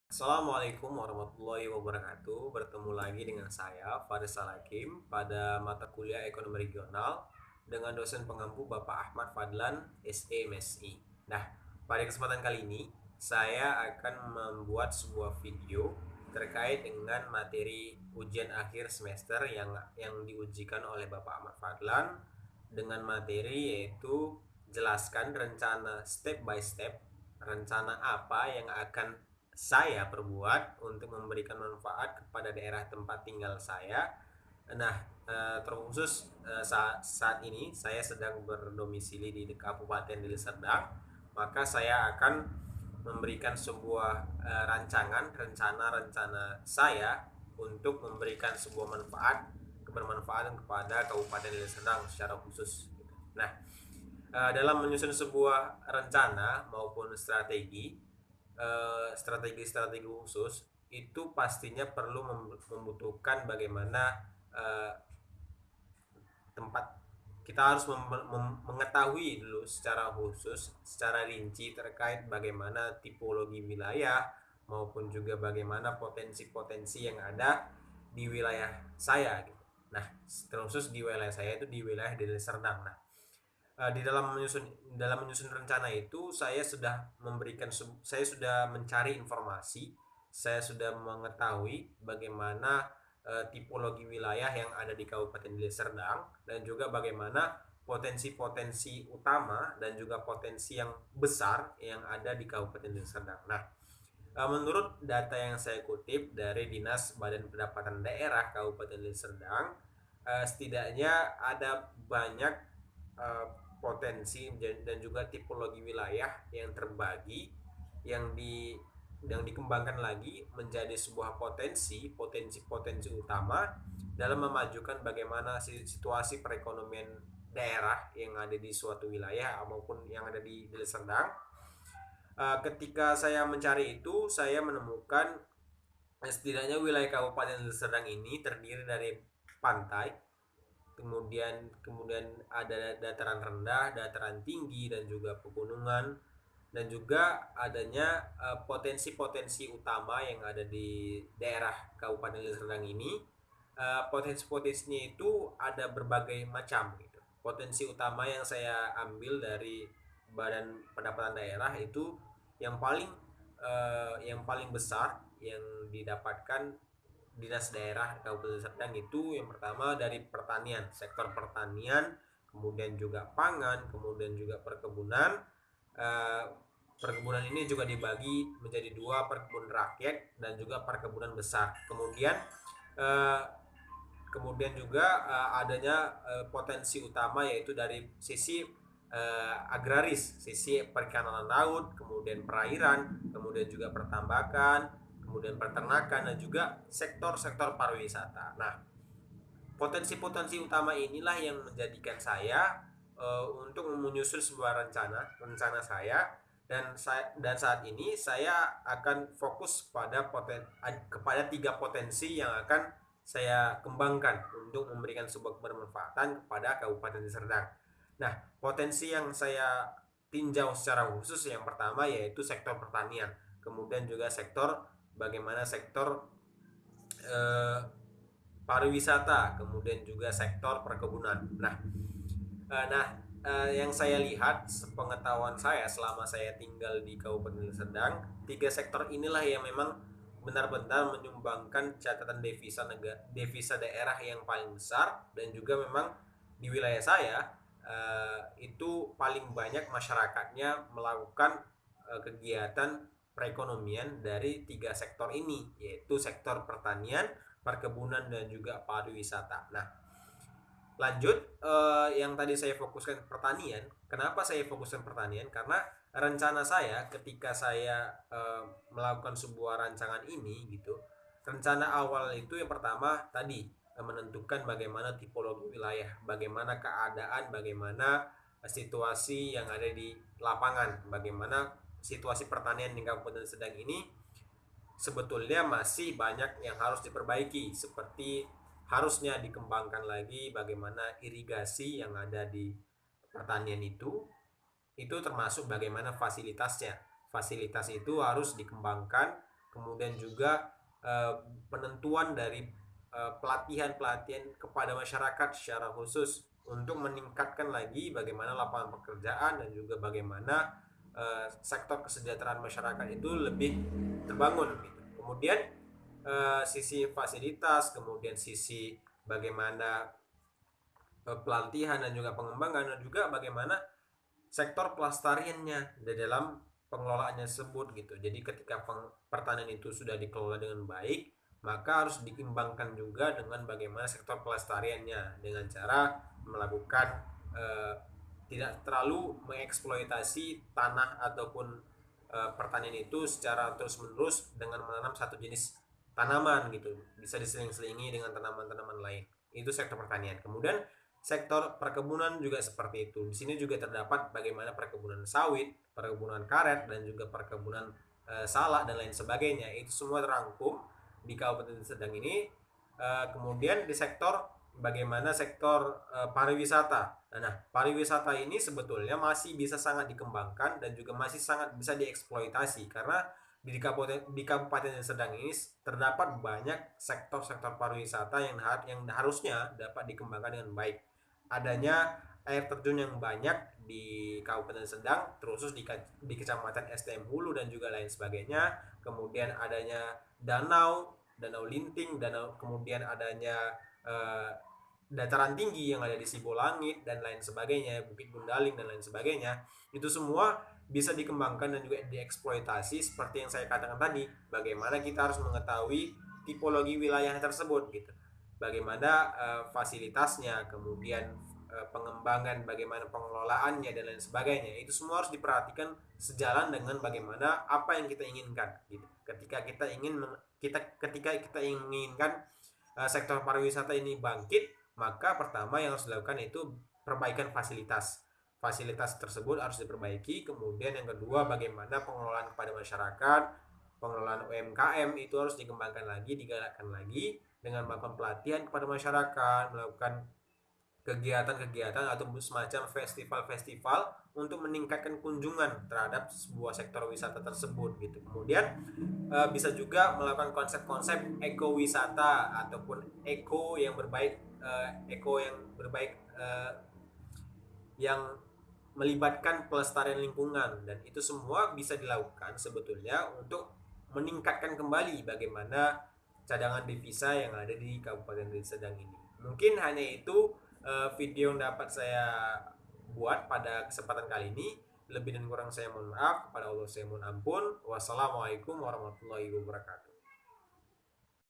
Assalamualaikum warahmatullahi wabarakatuh. Bertemu lagi dengan saya Farisal Hakim pada mata kuliah Ekonomi Regional dengan dosen pengampu Bapak Ahmad Fadlan, SE MSI. Nah, pada kesempatan kali ini saya akan membuat sebuah video terkait dengan materi ujian akhir semester yang diujikan oleh Bapak Ahmad Fadlan dengan materi yaitu jelaskan rencana step by step, rencana apa yang akan saya perbuat untuk memberikan manfaat kepada daerah tempat tinggal saya. Nah, terkhusus saat ini saya sedang berdomisili di Kabupaten Deli Serdang, maka saya akan memberikan sebuah rencana-rencana saya untuk memberikan sebuah kebermanfaatan kepada Kabupaten Deli Serdang secara khusus. Nah, dalam menyusun sebuah rencana maupun strategi khusus itu pastinya perlu membutuhkan bagaimana tempat kita harus mengetahui dulu secara khusus, secara rinci terkait bagaimana tipologi wilayah maupun juga bagaimana potensi-potensi yang ada di wilayah saya gitu. Nah, terkhusus di wilayah saya itu di wilayah Deli Serdang. Nah, di dalam menyusun rencana itu saya sudah mencari informasi, saya sudah mengetahui bagaimana tipologi wilayah yang ada di Kabupaten Deli Serdang dan juga bagaimana potensi-potensi utama dan juga potensi yang besar yang ada di Kabupaten Deli Serdang. Nah, menurut data yang saya kutip dari Dinas Badan Pendapatan Daerah Kabupaten Deli Serdang, setidaknya ada banyak eh, potensi dan juga tipologi wilayah yang terbagi yang di yang dikembangkan lagi menjadi sebuah potensi utama dalam memajukan bagaimana situasi perekonomian daerah yang ada di suatu wilayah maupun yang ada di Deli Serdang. Ketika saya mencari itu, saya menemukan setidaknya wilayah Kabupaten Deli Serdang ini terdiri dari pantai, kemudian ada dataran rendah, dataran tinggi dan juga pegunungan, dan juga adanya potensi-potensi utama yang ada di daerah Kabupaten Deli Serdang ini. Potensi-potensinya itu ada berbagai macam gitu. Potensi utama yang saya ambil dari Badan Pendapatan Daerah itu yang paling besar yang didapatkan dinas daerah Kabupaten Serdang itu yang pertama dari pertanian, sektor pertanian, kemudian juga pangan, kemudian juga perkebunan. Eh, Perkebunan ini juga dibagi menjadi dua, perkebunan rakyat dan juga perkebunan besar. Eh, Kemudian juga adanya potensi utama yaitu dari sisi agraris, sisi perikanan laut, kemudian perairan, kemudian juga pertambakan, kemudian peternakan dan juga sektor-sektor pariwisata. Nah, potensi-potensi utama inilah yang menjadikan saya untuk menyusun sebuah rencana saya, dan saat ini saya akan fokus kepada tiga potensi yang akan saya kembangkan untuk memberikan sebuah kebermanfaatan kepada Kabupaten Serdang. Nah, potensi yang saya tinjau secara khusus yang pertama yaitu sektor pertanian, kemudian juga bagaimana sektor eh, pariwisata, kemudian juga sektor perkebunan. Yang saya lihat, sepengetahuan saya selama saya tinggal di Kabupaten Serdang, tiga sektor inilah yang memang benar-benar menyumbangkan catatan devisa daerah yang paling besar, dan juga memang di wilayah saya itu paling banyak masyarakatnya melakukan kegiatan perekonomian dari tiga sektor ini, yaitu sektor pertanian, perkebunan dan juga pariwisata. Nah, lanjut, yang tadi saya fokuskan pertanian. Kenapa saya fokuskan pertanian? Karena rencana saya ketika saya melakukan sebuah rancangan ini gitu. Rencana awal itu yang pertama tadi menentukan bagaimana tipologi wilayah, bagaimana keadaan, bagaimana situasi yang ada di lapangan, bagaimana situasi pertanian di Kabupaten Sedang ini sebetulnya masih banyak yang harus diperbaiki, seperti harusnya dikembangkan lagi bagaimana irigasi yang ada di pertanian itu termasuk bagaimana fasilitasnya. Fasilitas itu harus dikembangkan, kemudian juga penentuan dari pelatihan-pelatihan kepada masyarakat secara khusus untuk meningkatkan lagi bagaimana lapangan pekerjaan dan juga bagaimana sektor kesejahteraan masyarakat itu lebih terbangun gitu. Kemudian sisi fasilitas, kemudian sisi bagaimana pelatihan dan juga pengembangan, dan juga bagaimana sektor pelestariannya di dalam pengelolaannya tersebut gitu. Jadi ketika pertanian itu sudah dikelola dengan baik, maka harus dikembangkan juga dengan bagaimana sektor pelestariannya dengan cara melakukan tidak terlalu mengeksploitasi tanah ataupun pertanian itu secara terus-menerus dengan menanam satu jenis tanaman gitu. Bisa diseling-selingi dengan tanaman-tanaman lain. Itu sektor pertanian. Kemudian sektor perkebunan juga seperti itu. Di sini juga terdapat bagaimana perkebunan sawit, perkebunan karet, dan juga perkebunan salak dan lain sebagainya. Itu semua terangkum di Kabupaten Sedang ini. Kemudian di sektor bagaimana sektor pariwisata. Nah, pariwisata ini sebetulnya masih bisa sangat dikembangkan dan juga masih sangat bisa dieksploitasi karena di Kabupaten Sedang ini terdapat banyak sektor-sektor pariwisata yang harusnya dapat dikembangkan dengan baik. Adanya air terjun yang banyak di Kabupaten Sedang, terkhusus di Kecamatan STM Hulu dan juga lain sebagainya. Kemudian adanya danau Linting, kemudian adanya dataran tinggi yang ada di Sibolangit dan lain sebagainya, Bukit Gundaling dan lain sebagainya. Itu semua bisa dikembangkan dan juga dieksploitasi seperti yang saya katakan tadi. Bagaimana kita harus mengetahui tipologi wilayah tersebut gitu. Bagaimana fasilitasnya, kemudian pengembangan, bagaimana pengelolaannya dan lain sebagainya. Itu semua harus diperhatikan sejalan dengan bagaimana apa yang kita inginkan gitu. Ketika kita inginkan sektor pariwisata ini bangkit, maka pertama yang harus dilakukan itu perbaikan fasilitas. Fasilitas tersebut harus diperbaiki. Kemudian yang kedua, bagaimana pengelolaan kepada masyarakat, pengelolaan UMKM itu harus dikembangkan lagi, digalakkan lagi dengan melakukan pelatihan kepada masyarakat, melakukan kegiatan-kegiatan atau semacam festival-festival untuk meningkatkan kunjungan terhadap sebuah sektor wisata tersebut gitu. Kemudian bisa juga melakukan konsep-konsep ekowisata ataupun eko yang berbaik yang melibatkan pelestarian lingkungan, dan itu semua bisa dilakukan sebetulnya untuk meningkatkan kembali bagaimana cadangan devisa yang ada di Kabupaten Deli Serdang ini. Mungkin hanya itu video yang dapat saya buat pada kesempatan kali ini. Lebih dan kurang saya mohon maaf. Kepada Allah saya mohon ampun. Wassalamualaikum warahmatullahi wabarakatuh.